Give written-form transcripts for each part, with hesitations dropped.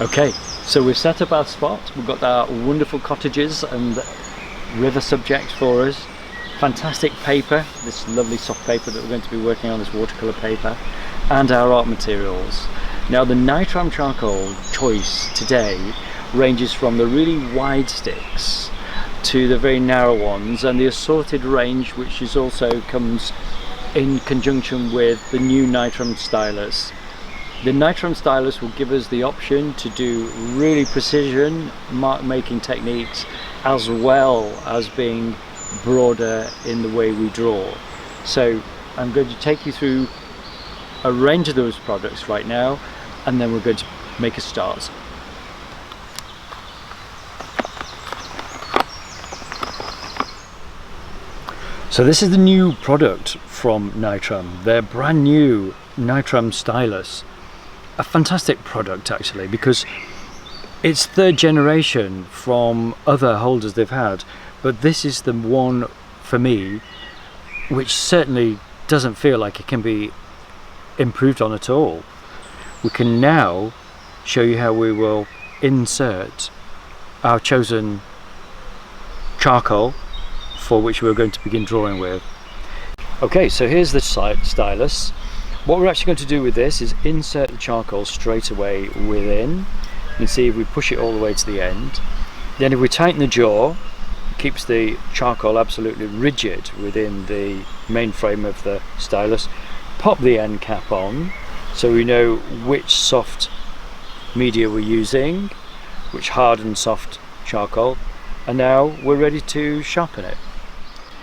Okay, so we've set up our spot. We've got our wonderful cottages and river subjects for us. Fantastic paper, this lovely soft paper that we're going to be working on, this watercolour paper, and our art materials. Now the Nitram charcoal choice today ranges from the really wide sticks to the very narrow ones, and the assorted range, which is also comes in conjunction with the new Nitram Stylus. The Nitram Stylus will give us the option to do really precision mark making techniques, as well as being broader in the way we draw. So I'm going to take you through a range of those products right now, and then we're going to make a start. So this is the new product from Nitram, their brand new Nitram Stylus. A fantastic product actually, because it's third generation from other holders they've had, but this is the one for me which certainly doesn't feel like it can be improved on at all. We can now show you how we will insert our chosen charcoal for which we're going to begin drawing with. Okay, so here's the stylus. What we're actually going to do with this is insert the charcoal straight away within. You can see if we push it all the way to the end. Then if we tighten the jaw, it keeps the charcoal absolutely rigid within the main frame of the stylus. Pop the end cap on so we know which soft media we're using, which hard and soft charcoal, and now we're ready to sharpen it.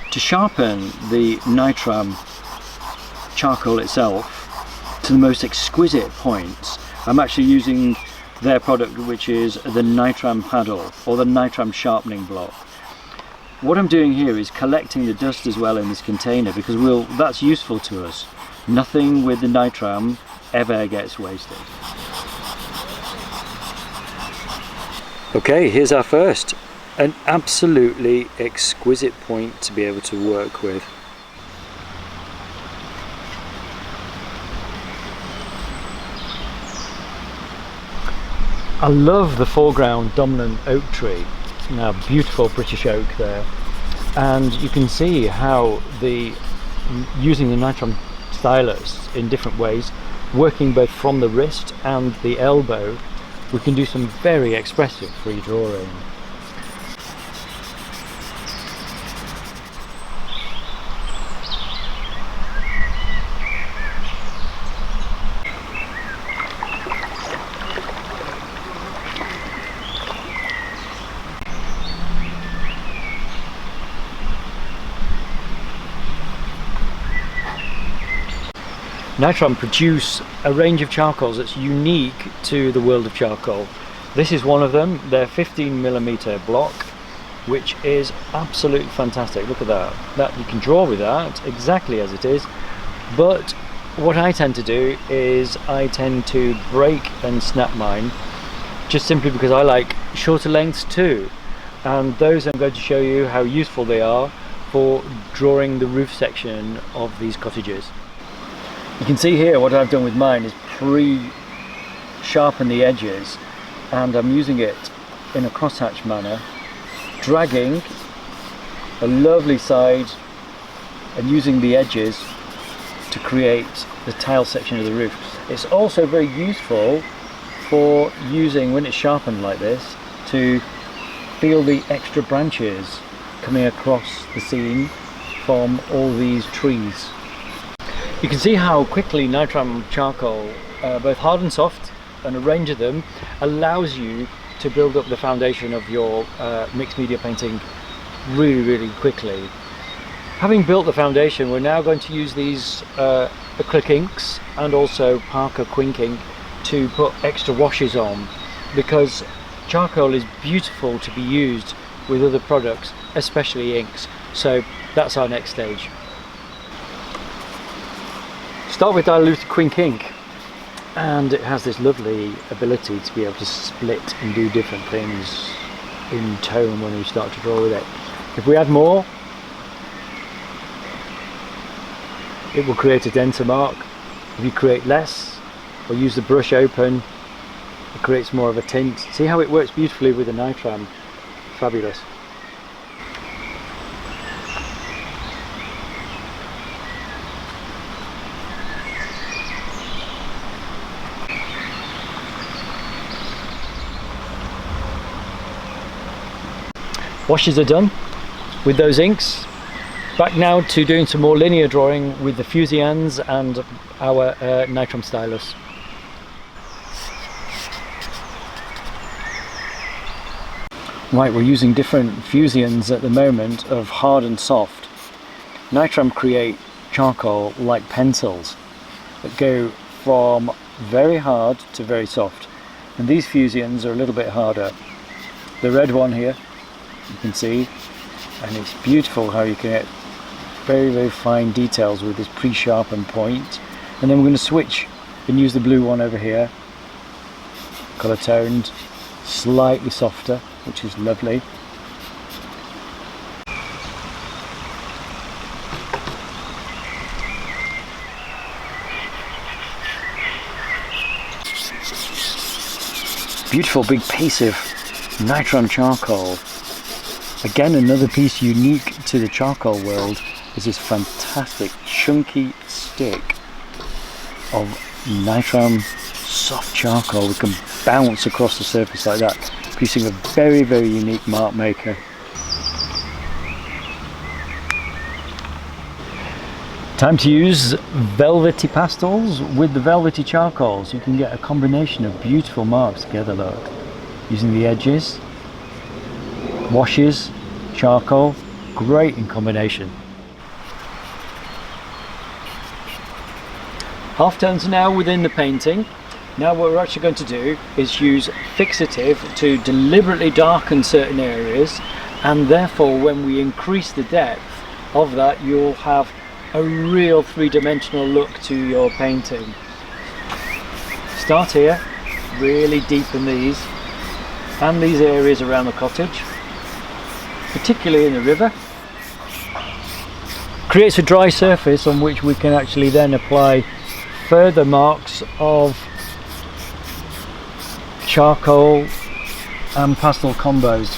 To sharpen the Nitram charcoal itself to the most exquisite points, I'm actually using their product, which is the Nitram paddle or the Nitram sharpening block. What I'm doing here is collecting the dust as well in this container, because that's useful to us. Nothing with the Nitram ever gets wasted. Okay, here's our first. An absolutely exquisite point to be able to work with. I love the foreground dominant oak tree. Now, beautiful British oak there, and you can see how using the Nitram Stylus in different ways, working both from the wrist and the elbow, we can do some very expressive free drawing. Nitram produce a range of charcoals that's unique to the world of charcoal. This is one of them, their 15mm block, which is absolutely fantastic. Look at that. You can draw with that exactly as it is, but what I tend to do is I tend to break and snap mine, just simply because I like shorter lengths too, and those I'm going to show you how useful they are for drawing the roof section of these cottages. You can see here what I've done with mine is pre-sharpen the edges, and I'm using it in a crosshatch manner, dragging a lovely side and using the edges to create the tile section of the roof. It's also very useful for using, when it's sharpened like this, to feel the extra branches coming across the scene from all these trees. You can see how quickly Nitram charcoal, both hard and soft, and a range of them, allows you to build up the foundation of your mixed media painting really quickly. Having built the foundation, we're now going to use these acrylic inks and also Parker Quink ink to put extra washes on, because charcoal is beautiful to be used with other products, especially inks. So that's our next stage. Start with diluted Quink ink, and it has this lovely ability to be able to split and do different things in tone when we start to draw with it. If we add more, it will create a denser mark. If you create less or use the brush open, it creates more of a tint. See how it works beautifully with the Nitram? Fabulous. Washes are done with those inks. Back now to doing some more linear drawing with the Fusians and our Nitram Stylus. Right, we're using different Fusians at the moment of hard and soft. Nitram create charcoal like pencils that go from very hard to very soft, and these Fusians are a little bit harder. The red one here, you can see, and it's beautiful how you can get very fine details with this pre-sharpened point. And then we're going to switch and use the blue one over here, colour toned, slightly softer, which is lovely. Beautiful big piece of Nitram charcoal. Again, another piece unique to the charcoal world is this fantastic chunky stick of Nitram soft charcoal. We can bounce across the surface like that, producing a very unique mark maker. Time to use velvety pastels with the velvety charcoals. You can get a combination of beautiful marks together, look. Using the edges, washes, charcoal, great in combination. Half tones now within the painting. Now what we're actually going to do is use fixative to deliberately darken certain areas, and therefore when we increase the depth of that, you'll have a real three-dimensional look to your painting. Start here, really deepen these and these areas around the cottage, particularly in the river. Creates a dry surface on which we can actually then apply further marks of charcoal and pastel combos.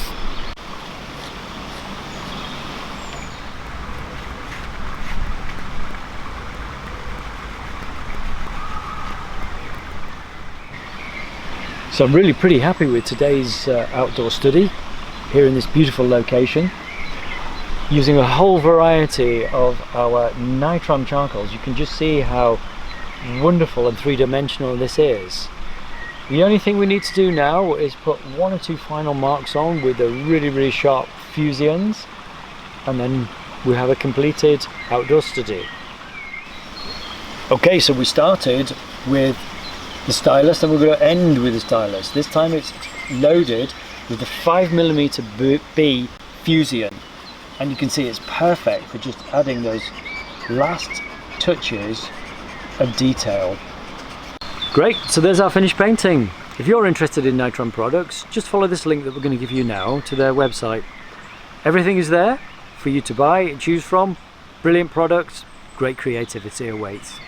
So I'm really pretty happy with today's outdoor study here in this beautiful location, using a whole variety of our Nitram charcoals. You can just see how wonderful and three-dimensional this is. The only thing we need to do now is put one or two final marks on with the really sharp Fusians, and then we have a completed outdoor study. Okay, so we started with the stylus and we're going to end with the stylus. This time it's loaded with the 5mm B Fusian, and you can see it's perfect for just adding those last touches of detail. Great, so there's our finished painting. If you're interested in Nitram products, just follow this link that we're going to give you now to their website. Everything is there for you to buy and choose from. Brilliant products, great creativity awaits.